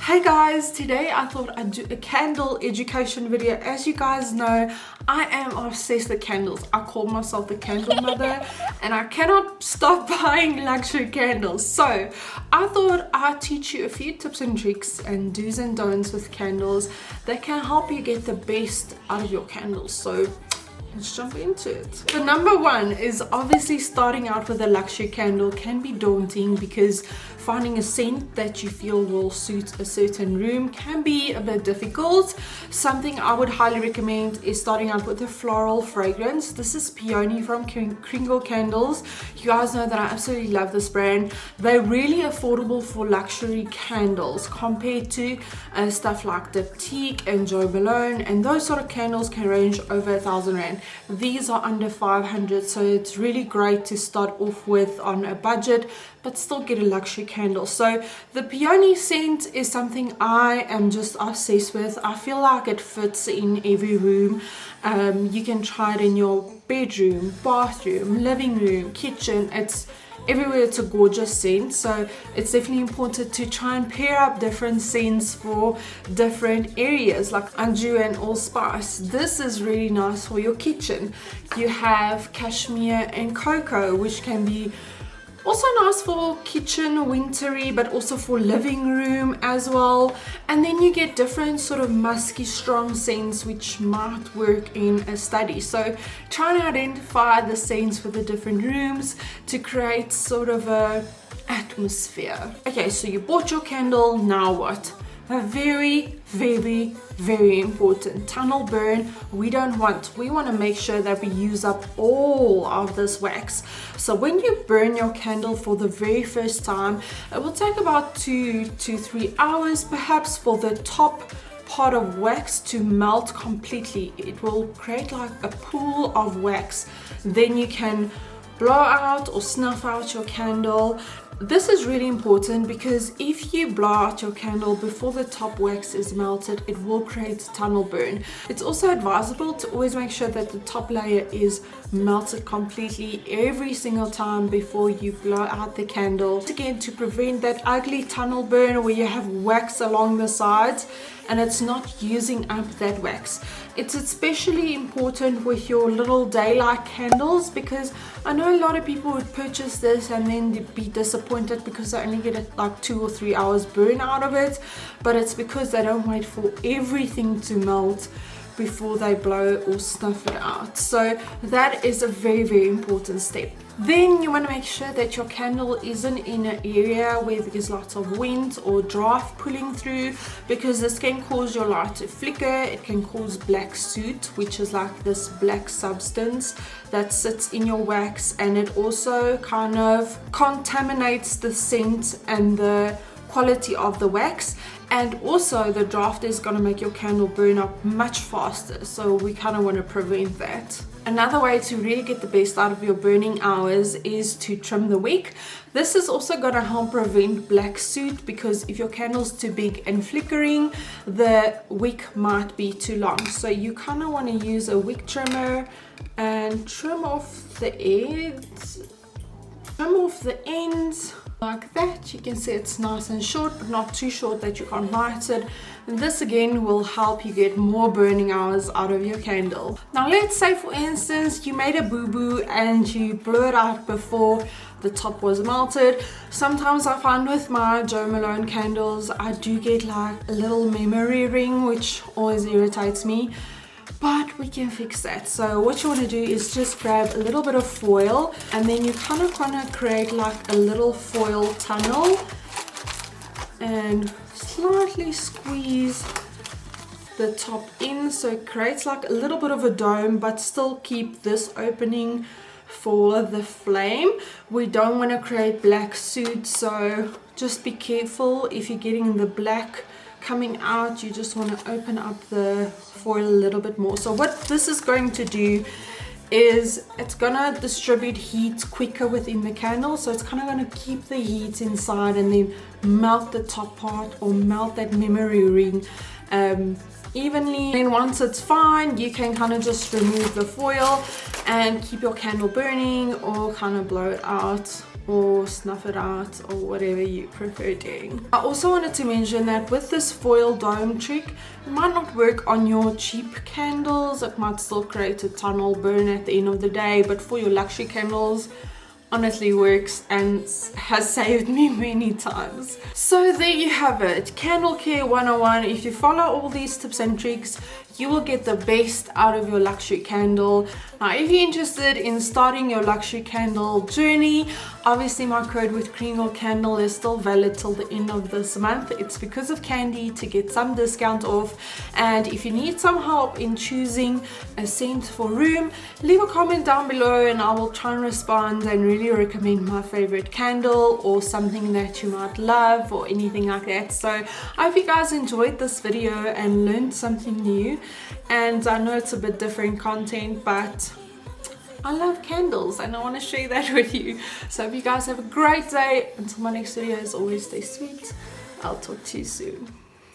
Hey guys, today I thought I'd do a candle education video. As you guys know, I am obsessed with candles. I call myself the candle mother and I cannot stop buying luxury candles. So I thought I'd teach you a few tips and tricks and do's and don'ts with candles that can help you get the best out of your candles. So let's jump into it. The number one is obviously starting out with a luxury candle can be daunting because finding a scent that you feel will suit a certain room can be a bit difficult. Something I would highly recommend is starting out with a floral fragrance. This is Peony from Kringle Candles. You guys know that I absolutely love this brand. They're really affordable for luxury candles compared to stuff like Diptyque and Joy Malone, and those sort of candles can range over 1,000 rand. These are under 500, so it's really great to start off with on a budget but still get a luxury candle. So the Peony scent is something I am just obsessed with. I feel like it fits in every room. You can try it in your bedroom, bathroom, living room, kitchen. It's everywhere. It's a gorgeous scent, so it's definitely important to try and pair up different scents for different areas, like Anjou and Allspice. This is really nice for your kitchen. You have Cashmere and Cocoa, which can be also nice for kitchen, wintry, but also for living room as well. And then you get different sort of musky, strong scents which might work in a study. So try and identify the scents for the different rooms to create sort of a atmosphere. Okay, so you bought your candle, now what? A very important tunnel burn we don't want. We want to make sure that we use up all of this wax. So when you burn your candle for the very first time, it will take about 2 to 3 hours perhaps for the top part of wax to melt completely. It will create like a pool of wax. Then you can blow out or snuff out your candle. This is really important because if you blow out your candle before the top wax is melted, it will create tunnel burn. It's also advisable to always make sure that the top layer is melted completely every single time before you blow out the candle. Again, to prevent that ugly tunnel burn where you have wax along the sides and it's not using up that wax. It's especially important with your little daylight candles because I know a lot of people would purchase this and then be disappointed because they only get like 2 or 3 hours burn out of it, but it's because they don't wait for everything to melt before they blow or snuff it out. So that is a very important step. Then you want to make sure that your candle isn't in an area where there's lots of wind or draft pulling through, because this can cause your light to flicker. It can cause black soot, which is like this black substance that sits in your wax, and it also kind of contaminates the scent and the quality of the wax. And also the draft is going to make your candle burn up much faster, so we kind of want to prevent that. Another way to really get the best out of your burning hours is to trim the wick. This is also going to help prevent black soot, because if your candle's too big and flickering, the wick might be too long. So you kind of want to use a wick trimmer and trim off the ends. Like that. You can see it's nice and short, but not too short that you can't light it. And this again will help you get more burning hours out of your candle. Now let's say for instance you made a boo-boo and you blew it out before the top was melted. Sometimes I find with my Jo Malone candles I do get like a little memory ring, which always irritates me. But we can fix that. So what you want to do is just grab a little bit of foil, and then you kind of create like a little foil tunnel and slightly squeeze the top in so it creates like a little bit of a dome, but still keep this opening for the flame. We don't want to create black soot, so just be careful if you're getting the black coming out. You just want to open up the foil a little bit more. So what this is going to do is it's gonna distribute heat quicker within the candle, so it's kind of going to keep the heat inside and then melt the top part or melt that memory ring evenly. Then once it's fine, you can kind of just remove the foil and keep your candle burning or kind of blow it out or snuff it out, or whatever you prefer doing. I also wanted to mention that with this foil dome trick, it might not work on your cheap candles. It might still create a tunnel burn at the end of the day, but for your luxury candles, honestly works and has saved me many times. So there you have it, candle care 101. If you follow all these tips and tricks, you will get the best out of your luxury candle. Now if you're interested in starting your luxury candle journey, obviously my code with Kringle Candle is still valid till the end of this month. It's because of Candy to get some discount off. And if you need some help in choosing a scent for room, leave a comment down below and I will try and respond and really recommend my favorite candle or something that you might love or anything like that. So I hope you guys enjoyed this video and learned something new. And I know it's a bit different content, but I love candles and I want to share that with you. So I hope you guys have a great day. Until my next video, as always, stay sweet. I'll talk to you soon.